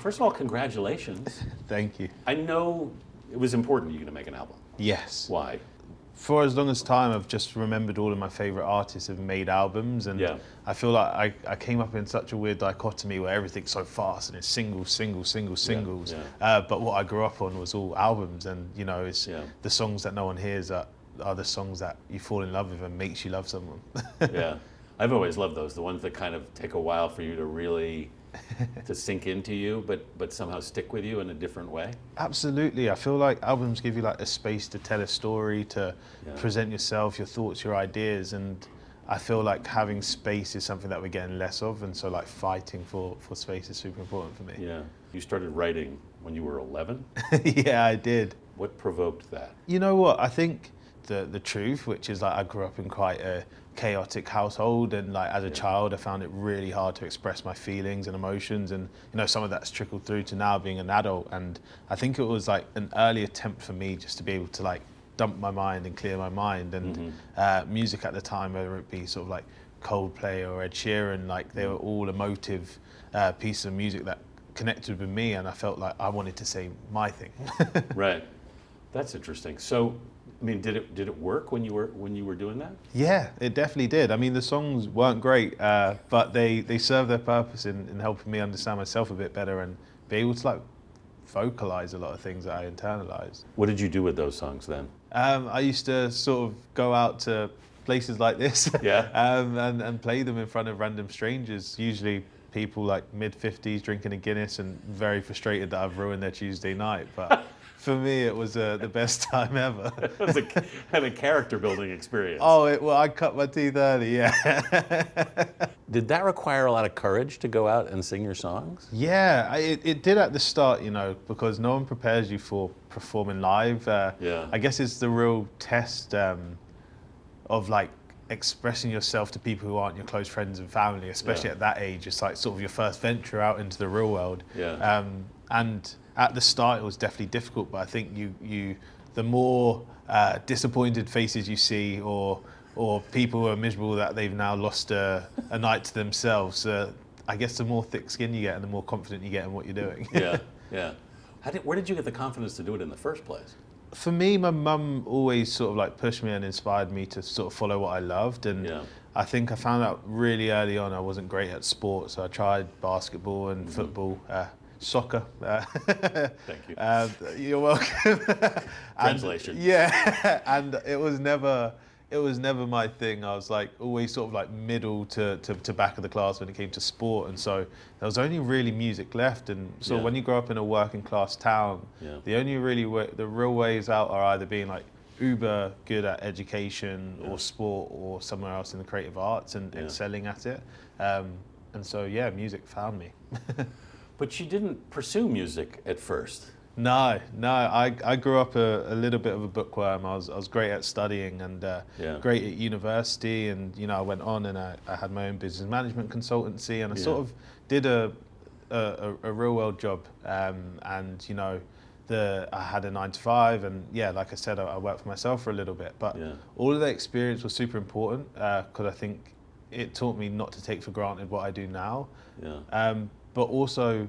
First of all, congratulations. Thank you. I know it was important to you to make an album. Yes. Why? For as long as time, I've just remembered all of my favorite artists have made albums, and Yeah. I feel like I came up in such a weird dichotomy where everything's so fast and it's singles. Yeah. But what I grew up on was all albums, and you know, it's Yeah. the songs that no one hears are the songs that you fall in love with and makes you love someone. Yeah. I've always loved those, the ones that kind of take a while for you to really to sink into you, but somehow stick with you in a different way. Absolutely. I feel like albums give you like a space to tell a story, to present yourself, your thoughts, your ideas, and I feel like having space is something that we're getting less of, and so like fighting for space is super important for me. Yeah. You started writing when you were 11? Yeah, I did. What provoked that? You know what? I think the truth, which is like I grew up in quite a chaotic household, and like as a child I found it really hard to express my feelings and emotions, and you know, some of that's trickled through to now being an adult, and I think it was like an early attempt for me just to be able to like dump my mind and clear my mind, and music at the time, whether it be sort of like Coldplay or Ed Sheeran, like they were all emotive pieces of music that connected with me, and I felt like I wanted to say my thing. Right. That's interesting. So, I mean, did it work when you were doing that? Yeah, it definitely did. I mean, the songs weren't great, but they served their purpose in helping me understand myself a bit better and be able to like vocalize a lot of things that I internalized. What did you do with those songs then? I used to sort of go out to places like this, Yeah. and play them in front of random strangers, usually people like mid-50s drinking a Guinness and very frustrated that I've ruined their Tuesday night. But for me, it was the best time ever. It was a character building experience. Oh, well, I cut my teeth early, yeah. Did that require a lot of courage to go out and sing your songs? Yeah, it did at the start, you know, because no one prepares you for performing live. Yeah. I guess it's the real test of like expressing yourself to people who aren't your close friends and family, especially at that age. It's like sort of your first venture out into the real world. Yeah. And at the start, it was definitely difficult, but I think the more disappointed faces you see, or people who are miserable that they've now lost a night to themselves, I guess the more thick skin you get and the more confident you get in what you're doing. Yeah, yeah. Where did you get the confidence to do it in the first place? For me, my mum always sort of like pushed me and inspired me to sort of follow what I loved, and I think I found out really early on I wasn't great at sport, so I tried basketball and football, soccer. Thank you. You're welcome. Translation. Yeah, and it was never my thing. I was like always sort of like middle to back of the class when it came to sport, and so there was only really music left. And so when you grow up in a working class town, the only the real ways out are either being like uber good at education or sport or somewhere else in the creative arts and excelling at it. And so music found me. But you didn't pursue music at first. No. I grew up a little bit of a bookworm. I was great at studying and great at university, and you know I went on and I had my own business management consultancy, and I sort of did a real world job, and you know I had a 9 to 5, and like I said, I worked for myself for a little bit, but all of that experience was super important because I think it taught me not to take for granted what I do now. But also,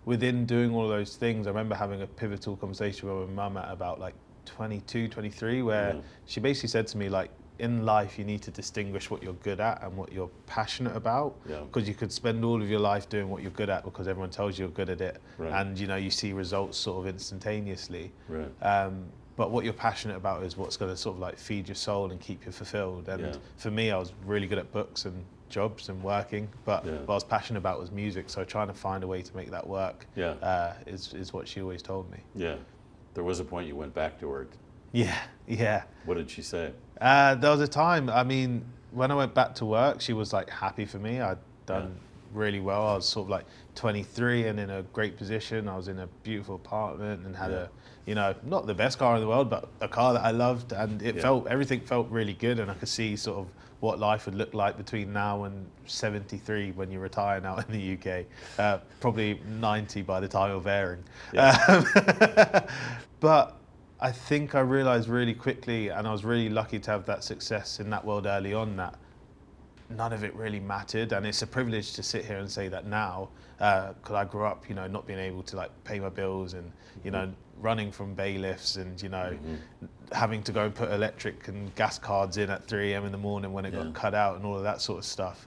within doing all of those things, I remember having a pivotal conversation with my mum at about like 22, 23, where she basically said to me, like, in life you need to distinguish what you're good at and what you're passionate about, because you could spend all of your life doing what you're good at because everyone tells you you're good at it, and you know you see results sort of instantaneously. But what you're passionate about is what's going to sort of like feed your soul and keep you fulfilled. And for me, I was really good at books and jobs and working, but what I was passionate about was music, so trying to find a way to make that work is what she always told me. Yeah. There was a point you went back to her. Yeah. What did she say? There was a time, I mean, when I went back to work, she was like happy for me. I'd done really well. I was sort of like 23 and in a great position. I was in a beautiful apartment and had a, you know, not the best car in the world, but a car that I loved, and everything felt really good, and I could see sort of what life would look like between now and 73 when you retire now in the UK. Probably 90 by the time of airing. But I think I realized really quickly, and I was really lucky to have that success in that world early on, that none of it really mattered. And it's a privilege to sit here and say that now, because I grew up, not being able to like pay my bills and, running from bailiffs and, having to go and put electric and gas cards in at 3 a.m. in the morning when it got cut out and all of that sort of stuff.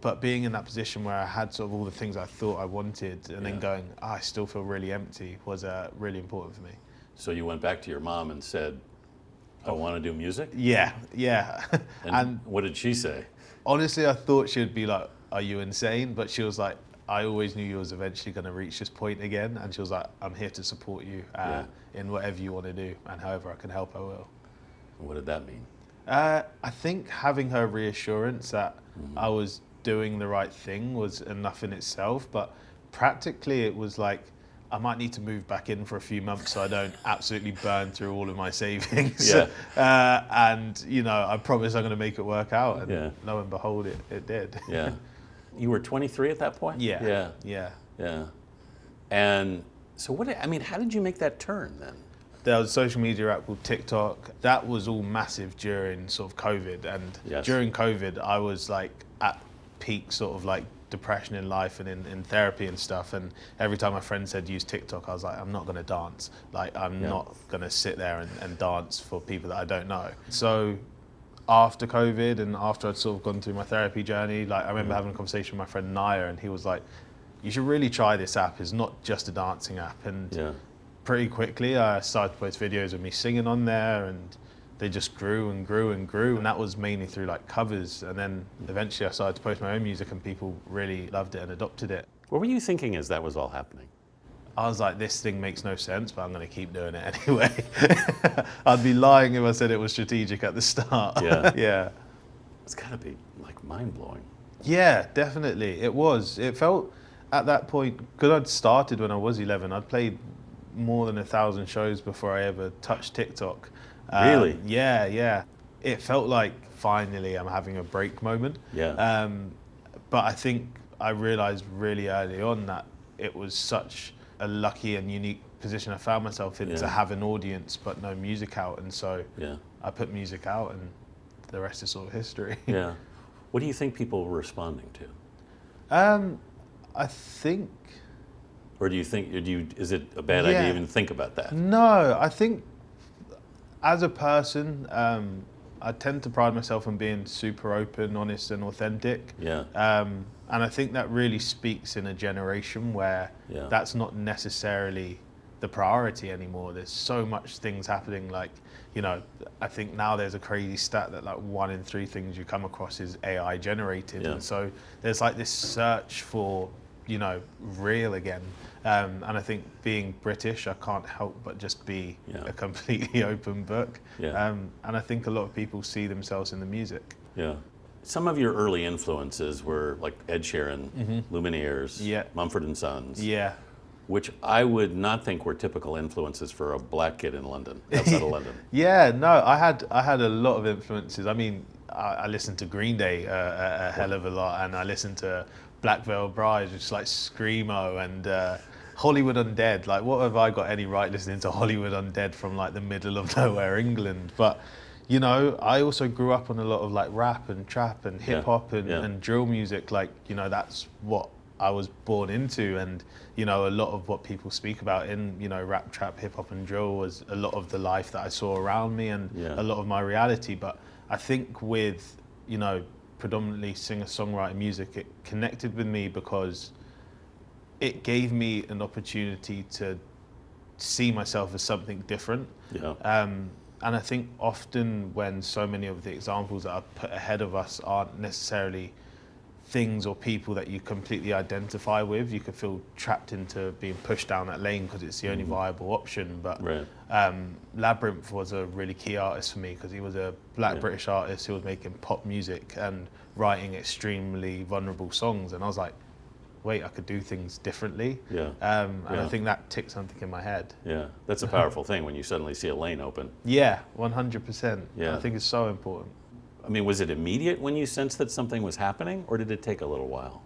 But being in that position where I had sort of all the things I thought I wanted and then going, I still feel really empty was really important for me. So you went back to your mom and said, I want to do music? Yeah. And what did she say? Honestly, I thought she'd be like, are you insane? But she was like, I always knew you was eventually going to reach this point again. And she was like, I'm here to support you in whatever you want to do, and however I can help, I will. What did that mean? I think having her reassurance that I was doing the right thing was enough in itself. But practically it was like, I might need to move back in for a few months so I don't absolutely burn through all of my savings. And, I promise I'm going to make it work out. And lo and behold, it did. Yeah. You were 23 at that point? Yeah. And so how did you make that turn then? There was a social media app called TikTok. That was all massive during sort of COVID. And during COVID, I was like at peak sort of like depression in life and in therapy and stuff. And every time my friend said use TikTok, I was like, I'm not going to dance. Like, I'm not going to sit there and dance for people that I don't know. So after COVID and after I'd sort of gone through my therapy journey, like I remember having a conversation with my friend Naya, and he was like, you should really try this app. It's not just a dancing app. And pretty quickly I started to post videos of me singing on there, and they just grew and grew and grew. And that was mainly through like covers. And then eventually I started to post my own music, and people really loved it and adopted it. What were you thinking as that was all happening? I was like, this thing makes no sense, but I'm going to keep doing it anyway. I'd be lying if I said it was strategic at the start. Yeah. It's got to be like mind-blowing. Yeah, definitely. It was. It felt at that point, because I'd started when I was 11, I'd played more than 1,000 shows before I ever touched TikTok. Really? Yeah. It felt like finally I'm having a break moment. Yeah. But I think I realized really early on that it was such a lucky and unique position I found myself in to have an audience but no music out. And so I put music out, and the rest is sort of history. Yeah. What do you think people were responding to? I think... Or do you think, is it a bad idea to even think about that? No, I think as a person, I tend to pride myself on being super open, honest and authentic. And I think that really speaks in a generation where that's not necessarily the priority anymore. There's so much things happening, like, I think now there's a crazy stat that like 1 in 3 things you come across is AI generated. And so there's like this search for, real again. And I think being British, I can't help but just be a completely open book. And I think a lot of people see themselves in the music. Yeah. Some of your early influences were like Ed Sheeran, Lumineers, Mumford & Sons. Which I would not think were typical influences for a black kid in London, outside of London. No, I had a lot of influences. I mean, I listened to Green Day a hell of a lot, and I listened to Black Veil Brides, which is like Screamo, and Hollywood Undead. Like, what have I got any right listening to Hollywood Undead from like the middle of nowhere, England? But I also grew up on a lot of like rap and trap and hip hop and drill music. Like, that's what I was born into, and a lot of what people speak about in rap, trap, hip hop and drill was a lot of the life that I saw around me and a lot of my reality. But I think with predominantly singer-songwriter music, it connected with me because it gave me an opportunity to see myself as something different. And I think often when so many of the examples that are put ahead of us aren't necessarily things or people that you completely identify with, you could feel trapped into being pushed down that lane because it's the only viable option. But Labyrinth was a really key artist for me because he was a black British artist who was making pop music and writing extremely vulnerable songs. And I was like, wait, I could do things differently. And I think that ticked something in my head. That's a powerful thing when you suddenly see a lane open. 100%. I think it's so important. I mean, was it immediate when you sensed that something was happening, or did it take a little while?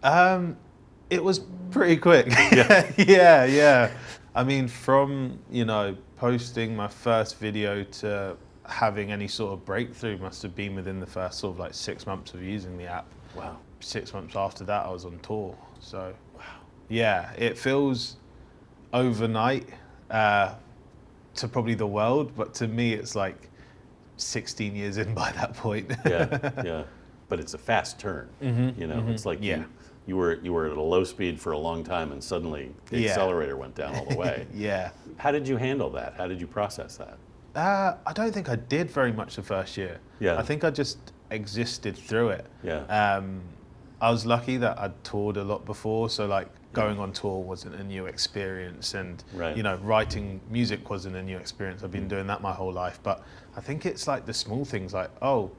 It was pretty quick. Yeah. I mean, from, posting my first video to having any sort of breakthrough must have been within the first sort of like 6 months of using the app. Wow. 6 months after that, I was on tour. So, wow. Yeah, it feels overnight to probably the world, but to me, it's like 16 years in by that point. Yeah. But it's a fast turn. It's like you were at a low speed for a long time, and suddenly the accelerator went down all the way. Yeah. How did you handle that? How did you process that? I don't think I did very much the first year. Yeah. I think I just existed through it. Yeah. I was lucky that I'd toured a lot before, so like going on tour wasn't a new experience, and writing music wasn't a new experience. I've been doing that my whole life, but I think it's like the small things, like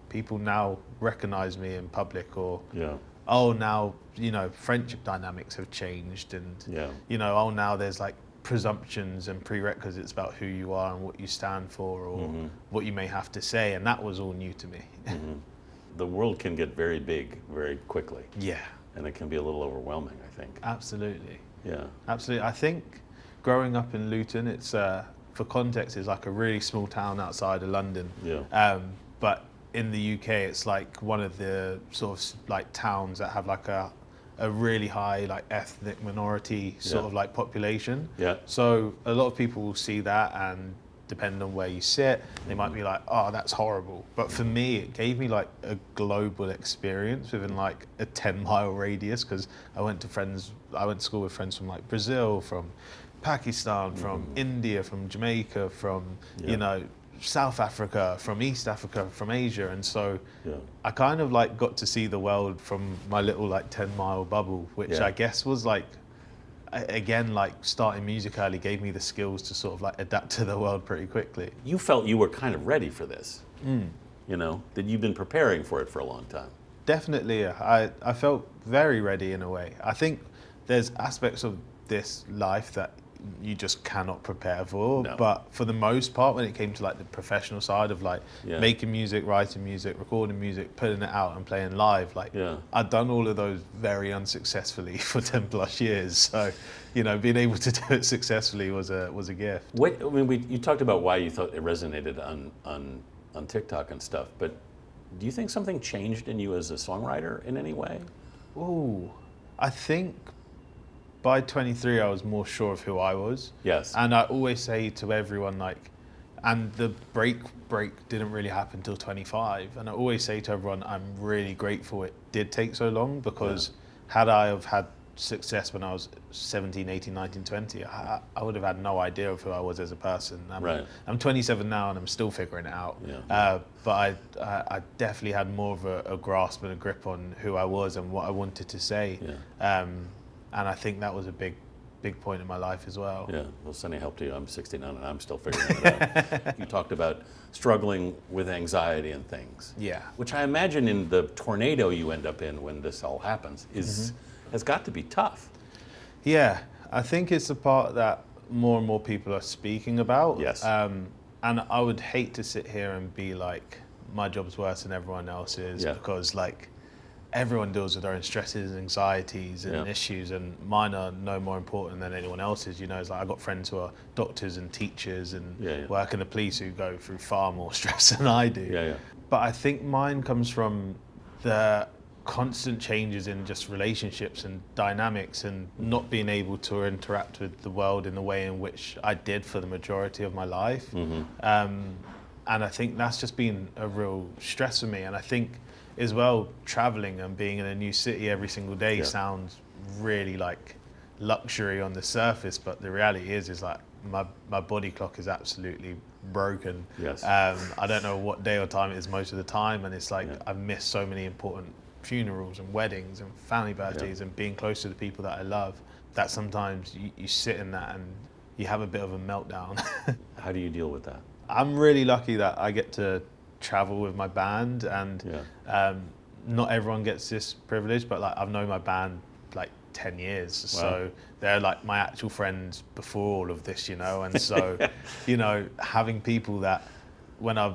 people now recognize me in public, or now friendship dynamics have changed, and now there's like presumptions and prerequisites about who you are and what you stand for, or what you may have to say, and that was all new to me. The world can get very big very quickly. Yeah. And it can be a little overwhelming, I think. Absolutely. Yeah. Absolutely. I think growing up in Luton, it's for context, it's like a really small town outside of London. Yeah. But in the UK, it's like one of the sort of like towns that have like a really high like ethnic minority sort of like population. Yeah. So a lot of people will see that, and depending on where you sit, they might be like, oh, that's horrible. But for me, it gave me like a global experience within like a 10-mile radius, because I went to school with friends from like Brazil, from Pakistan, from India, from Jamaica, from, South Africa, from East Africa, from Asia. And so I kind of like got to see the world from my little like 10-mile bubble, which I guess was like, again, like starting music early gave me the skills to sort of like adapt to the world pretty quickly. You felt you were kind of ready for this, that you've been preparing for it for a long time. Definitely, I felt very ready in a way. I think there's aspects of this life that you just cannot prepare for. No. But for the most part, when it came to like the professional side of like making music, writing music, recording music, putting it out and playing live, I'd done all of those very unsuccessfully for 10 plus years. So, being able to do it successfully was a gift. You talked about why you thought it resonated on TikTok and stuff, but do you think something changed in you as a songwriter in any way? Oh, I think by 23, I was more sure of who I was. Yes. And I always say to everyone, and the break didn't really happen till 25. And I always say to everyone, I'm really grateful it did take so long, because had I have had success when I was 17, 18, 19, 20, I would have had no idea of who I was as a person. I'm 27 now and I'm still figuring it out. Yeah. But I definitely had more of a grasp and a grip on who I was and what I wanted to say. Yeah. And I think that was a big point in my life as well. Yeah, well, Sonny helped you. I'm 69 and I'm still figuring it out. You talked about struggling with anxiety and things. Yeah. Which I imagine in the tornado you end up in when this all happens has got to be tough. Yeah, I think it's the part that more and more people are speaking about. Yes. And I would hate to sit here and be like, my job's worse than everyone else's, because everyone deals with their own stresses, anxieties and issues, and mine are no more important than anyone else's. It's like I've got friends who are doctors and teachers and work in the police who go through far more stress than I do. Yeah. But I think mine comes from the constant changes in just relationships and dynamics, and not being able to interact with the world in the way in which I did for the majority of my life. And I think that's just been a real stress for me. And I think as well, traveling and being in a new city every single day sounds really like luxury on the surface, but the reality is like my body clock is absolutely broken. Yes. I don't know what day or time it is most of the time, and it's like I've missed so many important funerals and weddings and family birthdays and being close to the people that I love, that sometimes you sit in that and you have a bit of a meltdown. How do you deal with that? I'm really lucky that I get to travel with my band, and not everyone gets this privilege, but I've known my band 10 years. Wow. So they're my actual friends before all of this, and so having people that when I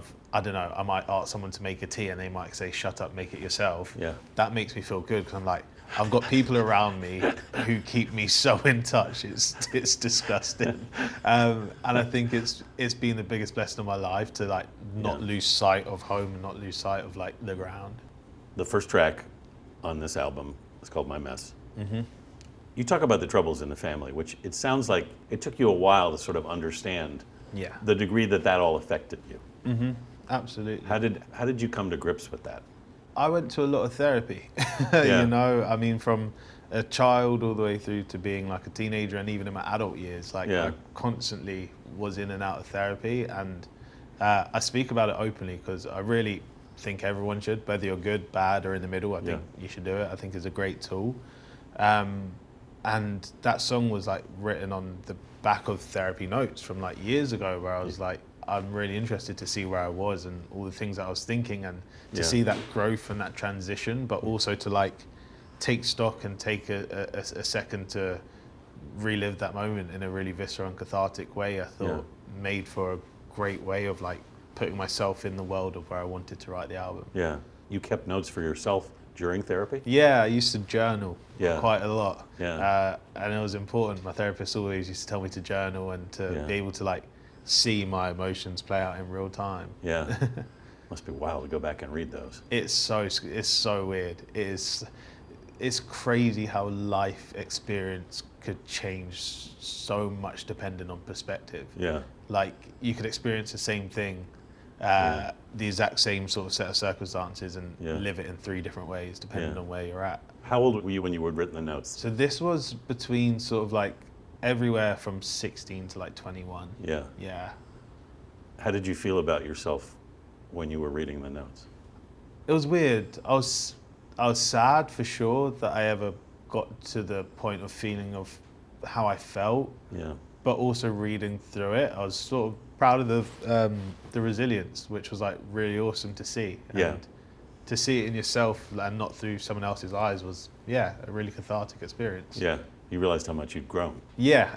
might ask someone to make a tea and they might say, shut up, make it yourself. Yeah. That makes me feel good, because I'm I've got people around me who keep me so in touch. It's disgusting. And I think it's been the biggest blessing of my life to not lose sight of home and not lose sight of the ground. The first track on this album. It's called My Mess. Mm-hmm. You talk about the troubles in the family, which it sounds like it took you a while to sort of understand the degree that all affected you. Mm-hmm. Absolutely. How did you come to grips with that? I went to a lot of therapy. You know, I mean, from a child all the way through to being like a teenager, and even in my adult years, like I constantly was in and out of therapy, and I speak about it openly because I really think everyone should, whether you're good, bad, or in the middle. I think you should do it. I think it's a great tool. And that song was like written on the back of therapy notes from like years ago, where I was like, I'm really interested to see where I was and all the things that I was thinking, and to see that growth and that transition, but also to like take stock and take a second to relive that moment in a really visceral and cathartic way. I thought made for a great way of like putting myself in the world of where I wanted to write the album. Yeah. You kept notes for yourself during therapy? Yeah, I used to journal quite a lot. Yeah. And it was important. My therapist always used to tell me to journal and to be able to like see my emotions play out in real time. Yeah. Must be wild to go back and read those. It's so weird. It's crazy how life experience could change so much depending on perspective. Yeah. Like you could experience the same thing, the exact same sort of set of circumstances, and live it in 3 different ways depending on where you're at. How old were you when you had written the notes? So this was between sort of like everywhere from 16 to like 21. Yeah. Yeah. How did you feel about yourself when you were reading the notes? It was weird. I was sad for sure that I ever got to the point of feeling of how I felt. Yeah. But also reading through it, I was sort of proud of the resilience, which was like really awesome to see. And to see it in yourself and not through someone else's eyes was, a really cathartic experience. Yeah. You realized how much you'd grown. Yeah.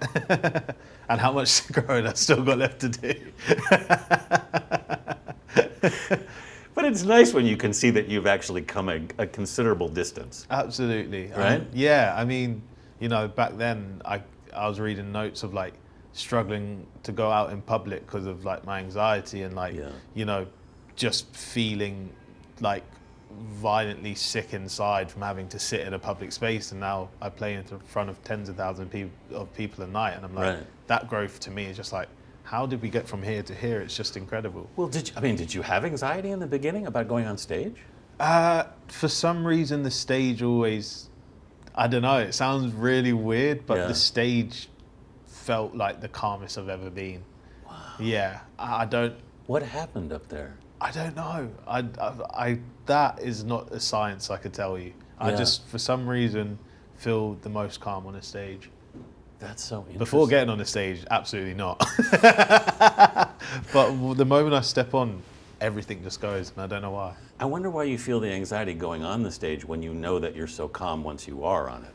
And how much growing I still got left to do. But it's nice when you can see that you've actually come a considerable distance. Absolutely. Right? I mean, you know, back then I was reading notes of like struggling to go out in public because of like my anxiety and like, you know, just feeling like violently sick inside from having to sit in a public space, and now I play in front of tens of thousands of people a night, and I'm like, that growth to me is just like, how did we get from here to here? It's just incredible. Well, did you have anxiety in the beginning about going on stage? For some reason, the stage always, I don't know, it sounds really weird, but the stage felt like the calmest I've ever been. Wow. Yeah, I don't... What happened up there? I don't know. I that is not a science I could tell you. I just, for some reason, feel the most calm on a stage. That's so interesting. Before getting on the stage, absolutely not. But the moment I step on, everything just goes, and I don't know why. I wonder why you feel the anxiety going on the stage when you know that you're so calm once you are on it.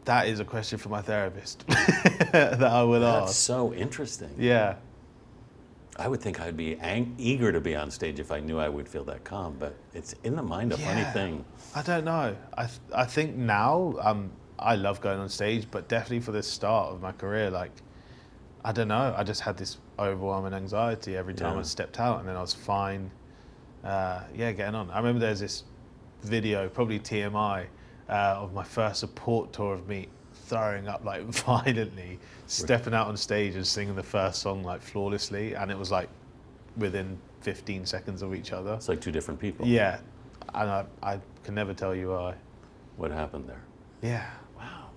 That is a question for my therapist that I will ask. That's so interesting. Yeah. I would think I'd be eager to be on stage if I knew I would feel that calm, but it's in the mind a funny thing. I don't know. I think now I love going on stage, but definitely for the start of my career, like, I don't know. I just had this overwhelming anxiety every time I stepped out, and then I was fine. Getting on. I remember there's this video, probably TMI, of my first support tour of me throwing up like violently, stepping out on stage and singing the first song like flawlessly, and it was like within 15 seconds of each other. It's like 2 different people. Yeah, and I can never tell you why. What happened there? Yeah. Wow,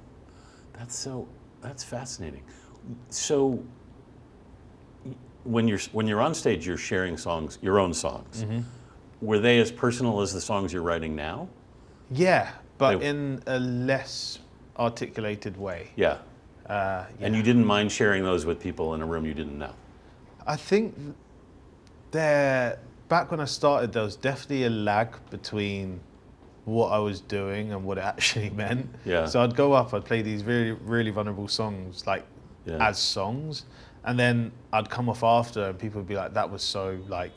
that's fascinating. So when you're on stage, you're sharing songs, your own songs. Mm-hmm. Were they as personal as the songs you're writing now? Yeah, but in a less articulated way. Yeah. And you didn't mind sharing those with people in a room you didn't know? I think back when I started, there was definitely a lag between what I was doing and what it actually meant. Yeah. So I'd go up, I'd play these really, really vulnerable songs, like as songs, and then I'd come off after and people would be like, that was so like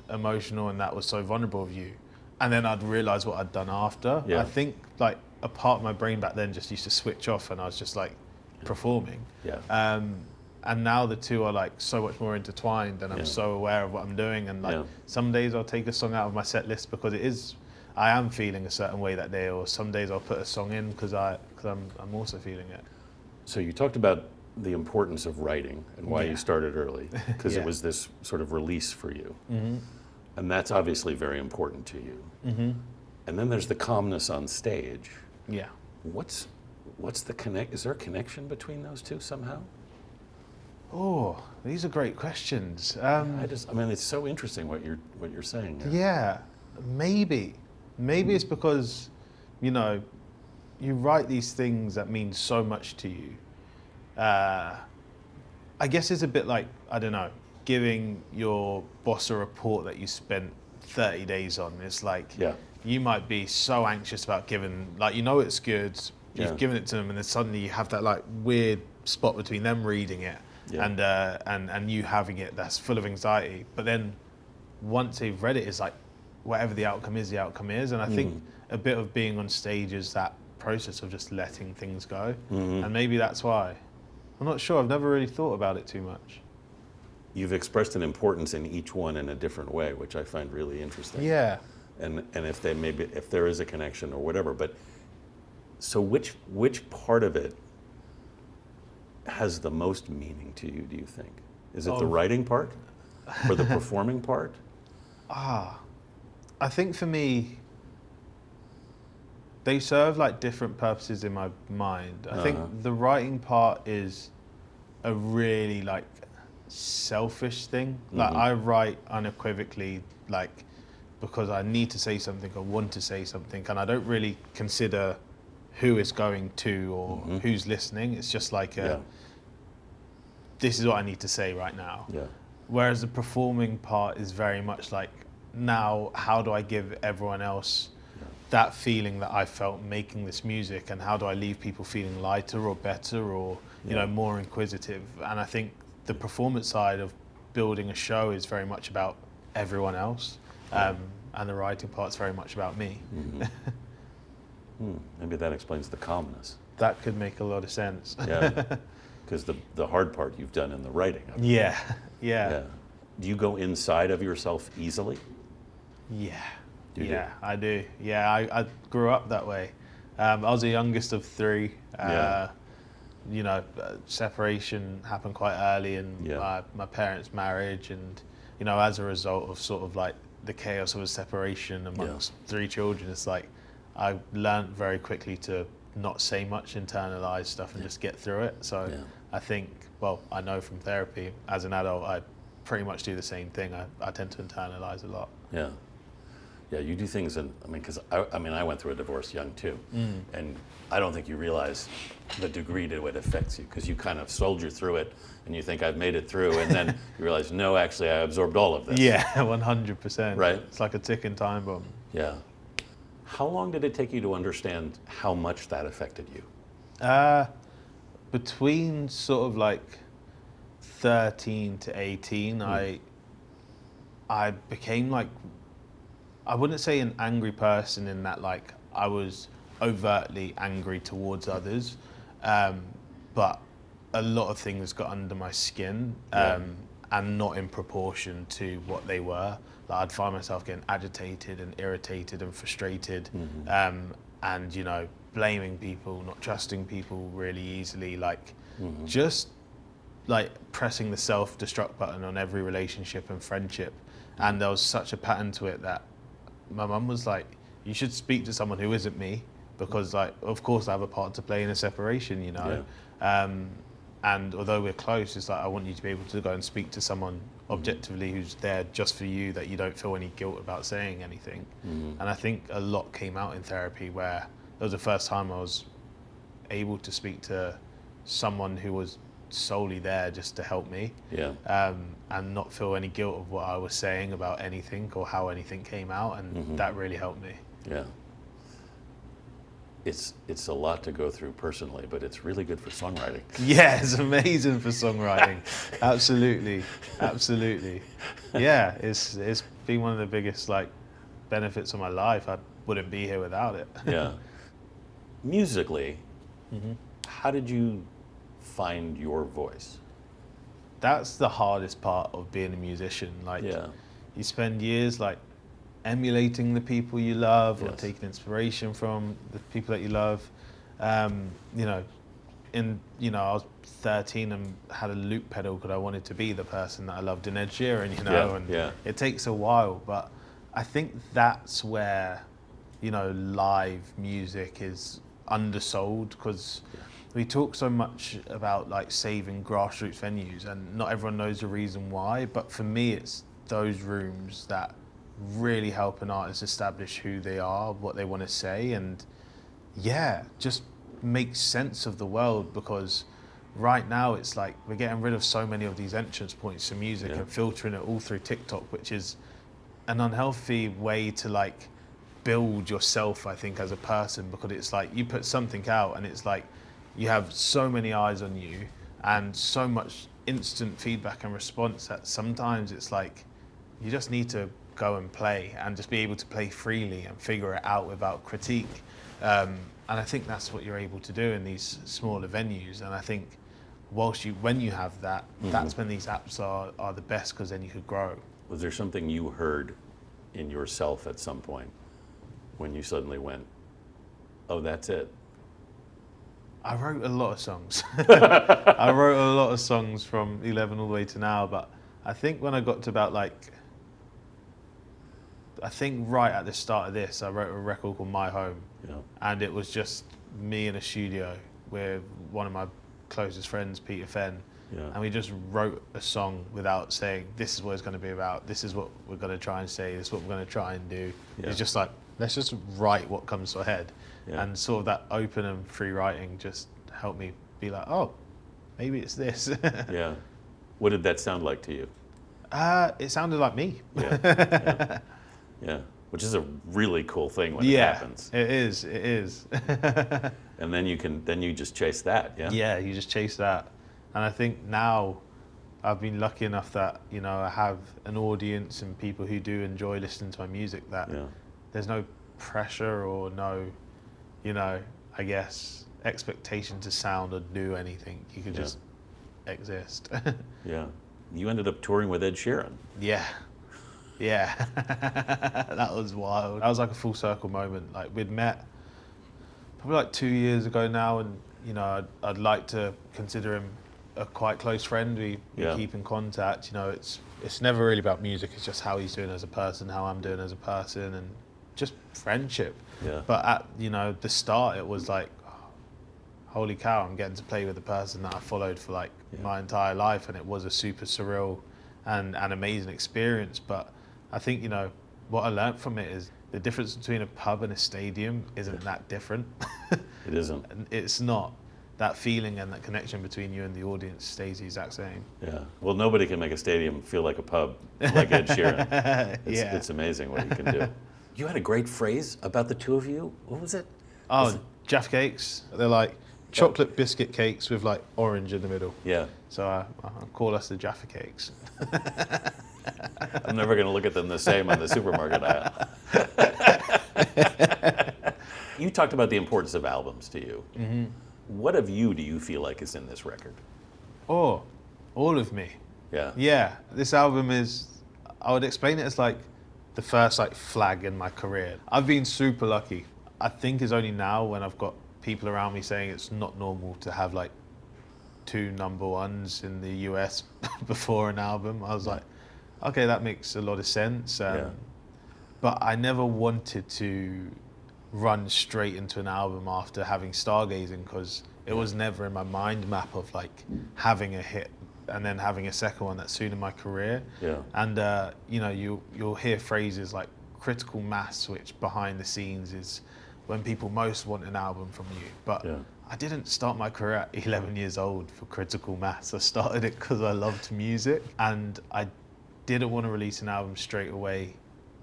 emotional and that was so vulnerable of you. And then I'd realize what I'd done after. Yeah. I think like a part of my brain back then just used to switch off, and I was just like performing. Yeah. And now the two are like so much more intertwined, and I'm so aware of what I'm doing. And like some days I'll take a song out of my set list because it is I am feeling a certain way that day, or some days I'll put a song in because I'm also feeling it. So you talked about the importance of writing and why you started early, because it was this sort of release for you. And that's obviously very important to you. And then there's the calmness on stage. Yeah. What's the connect? Is there a connection between those two somehow? Oh, these are great questions. I mean, it's so interesting what you're saying there. Yeah, maybe it's because, you know, you write these things that mean so much to you. I guess it's a bit like, I don't know, giving your boss a report that you spent 30 days on. It's like, you might be so anxious about giving, like, you know it's good, you've given it to them, and then suddenly you have that like weird spot between them reading it and you having it that's full of anxiety. But then once they've read it, it's like, whatever the outcome is, the outcome is. And I think a bit of being on stage is that process of just letting things go. And maybe that's why. I'm not sure, I've never really thought about it too much. You've expressed an importance in each one in a different way, which I find really interesting. Yeah. And if there is a connection or whatever, but so which part of it has the most meaning to you, do you think? Is it the writing part or the performing part? I think for me, they serve like different purposes in my mind. I think the writing part is a really like selfish thing. Like I write unequivocally, like because I need to say something or want to say something, and I don't really consider who is going to or who's listening. It's just like this is what I need to say right now. Whereas the performing part is very much like, now how do I give everyone else that feeling that I felt making this music, and how do I leave people feeling lighter or better or you know, more inquisitive? And I think the performance side of building a show is very much about everyone else, and the writing part's very much about me. Maybe that explains the calmness. That could make a lot of sense. Because the hard part you've done in the writing. Yeah. Do you go inside of yourself easily? Yeah, I do. Yeah, I grew up that way. I was the youngest of three. You know, separation happened quite early in my parents' marriage, and you know, as a result of sort of like the chaos of a separation amongst three children, it's like I learned very quickly to not say much, internalize stuff, and just get through it. So I think, well, I know from therapy, as an adult, I pretty much do the same thing. I tend to internalize a lot. Yeah, you do things, and I mean, because I went through a divorce young too, and I don't think you realize the degree to it affects you, because you kind of soldier through it, and you think I've made it through, and then you realize, no, actually, I absorbed all of this. Yeah, 100%. Right? It's like a ticking time bomb. Yeah. How long did it take you to understand how much that affected you? Between sort of like 13 to 18, I became like, I wouldn't say an angry person in that like I was overtly angry towards others, but a lot of things got under my skin, and not in proportion to what they were. Like I'd find myself getting agitated and irritated and frustrated, and you know, blaming people, not trusting people really easily, like just like pressing the self-destruct button on every relationship and friendship. And there was such a pattern to it that my mum was like, you should speak to someone who isn't me, because like, of course I have a part to play in a separation, you know. And although we're close, it's like, I want you to be able to go and speak to someone objectively who's there just for you, that you don't feel any guilt about saying anything. And I think a lot came out in therapy, where it was the first time I was able to speak to someone who was solely there just to help me, and not feel any guilt of what I was saying about anything or how anything came out, and that really helped me. Yeah. It's a lot to go through personally, but it's really good for songwriting. Yeah, it's amazing for songwriting. Absolutely. Yeah, it's been one of the biggest like benefits of my life. I wouldn't be here without it. Yeah. Musically, how did you find your voice? That's the hardest part of being a musician. Like, you spend years like emulating the people you love or Yes. taking inspiration from the people that you love. You know, I was 13 and had a loop pedal because I wanted to be the person that I loved in Ed Sheeran, you know, and it takes a while, but I think that's where, you know, live music is undersold, because we talk so much about like saving grassroots venues and not everyone knows the reason why, but for me it's those rooms that really help an artist establish who they are, what they want to say, and just make sense of the world, because right now it's like we're getting rid of so many of these entrance points to music and filtering it all through TikTok, which is an unhealthy way to like build yourself, I think, as a person, because it's like you put something out and it's like you have so many eyes on you and so much instant feedback and response that sometimes it's like you just need to go and play and just be able to play freely and figure it out without critique. And I think that's what you're able to do in these smaller venues. And I think when you have that, that's when these apps are the best, because then you could grow. Was there something you heard in yourself at some point when you suddenly went, oh, that's it? I wrote a lot of songs. I wrote a lot of songs from 11 all the way to now, but I think when I got to about I think right at the start of this, I wrote a record called My Home. And it was just me in a studio with one of my closest friends, Peter Fenn. And we just wrote a song without saying, this is what it's going to be about, this is what we're going to try and say, this is what we're going to try and do. It's just like, let's just write what comes to our head. And sort of that open and free writing just helped me be like, oh, maybe it's this. What did that sound like to you? It sounded like me. Which is a really cool thing when it happens. It is. And then you just chase that, you just chase that. And I think now I've been lucky enough that, you know, I have an audience and people who do enjoy listening to my music, that there's no pressure or no, you know, I guess, expectation to sound or do anything. You can just exist. You ended up touring with Ed Sheeran. That was wild. That was like a full circle moment. Like, we'd met probably like 2 years ago now, and you know, I'd like to consider him a quite close friend. We keep in contact. You know, it's never really about music. It's just how he's doing as a person, how I'm doing as a person, and just friendship. But at, you know, the start, it was like, holy cow, I'm getting to play with the person that I followed for like my entire life, and it was a super surreal and an amazing experience. But I think, you know, what I learned from it is the difference between a pub and a stadium isn't that different. It isn't. It's not. That feeling and that connection between you and the audience stays the exact same. Well, nobody can make a stadium feel like a pub like Ed Sheeran. It's amazing what he can do. You had a great phrase about the two of you. What was it? Oh, Jaffa cakes. They're like chocolate biscuit cakes with like orange in the middle. So I call us the Jaffa cakes. I'm never going to look at them the same on the supermarket aisle. You talked about the importance of albums to you. What of you do you feel like is in this record? Oh, all of me. This album is, I would explain it as like the first like flag in my career. I've been super lucky. I think it's only now when I've got people around me saying it's not normal to have like 2 number ones in the US before an album. I was like, okay, that makes a lot of sense. But I never wanted to run straight into an album after having Stargazing, because it was never in my mind map of like having a hit and then having a second one that soon in my career. And you know, you'll hear phrases like critical mass, which behind the scenes is when people most want an album from you. But I didn't start my career at 11 years old for critical mass. I started it because I loved music, and I didn't want to release an album straight away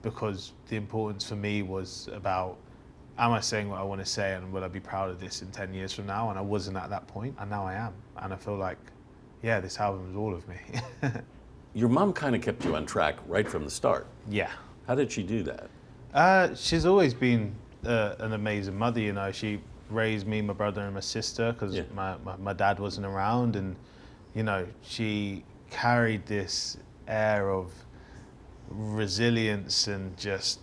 because the importance for me was about, am I saying what I want to say, and will I be proud of this in 10 years from now? And I wasn't at that point, and now I am. And I feel like, this album is all of me. Your mom kind of kept you on track right from the start. How did she do that? She's always been an amazing mother, you know. She raised me, my brother and my sister, because my dad wasn't around, and you know, she carried this air of resilience and just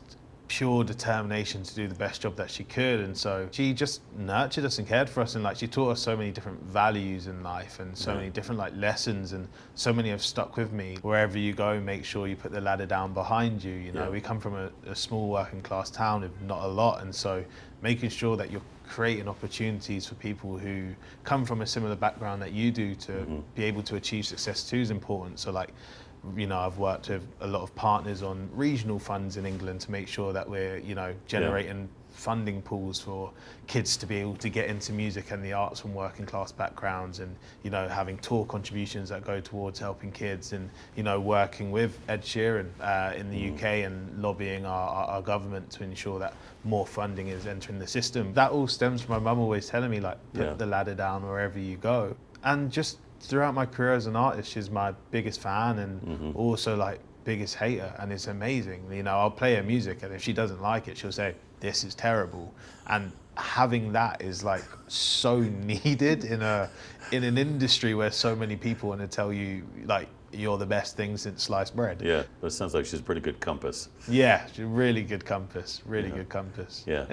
pure determination to do the best job that she could. And so she just nurtured us and cared for us, and like she taught us so many different values in life and so many different like lessons, and so many have stuck with me. Wherever you go, make sure you put the ladder down behind you. You know, we come from a small working class town with not a lot, and so making sure that you're creating opportunities for people who come from a similar background that you do to be able to achieve success too is important. So like, you know, I've worked with a lot of partners on regional funds in England to make sure that we're, you know, generating funding pools for kids to be able to get into music and the arts from working class backgrounds, and, you know, having tour contributions that go towards helping kids, and, you know, working with Ed Sheeran in the UK and lobbying our government to ensure that more funding is entering the system. That all stems from my mum always telling me, like, put the ladder down wherever you go. And just throughout my career as an artist, she's my biggest fan and also like biggest hater, and it's amazing. You know, I'll play her music, and if she doesn't like it, she'll say, "This is terrible." And having that is like so needed in an industry where so many people want to tell you like you're the best thing since sliced bread. Yeah, but it sounds like she's a pretty good compass. Yeah, she's a really good compass. Really good compass. Yeah.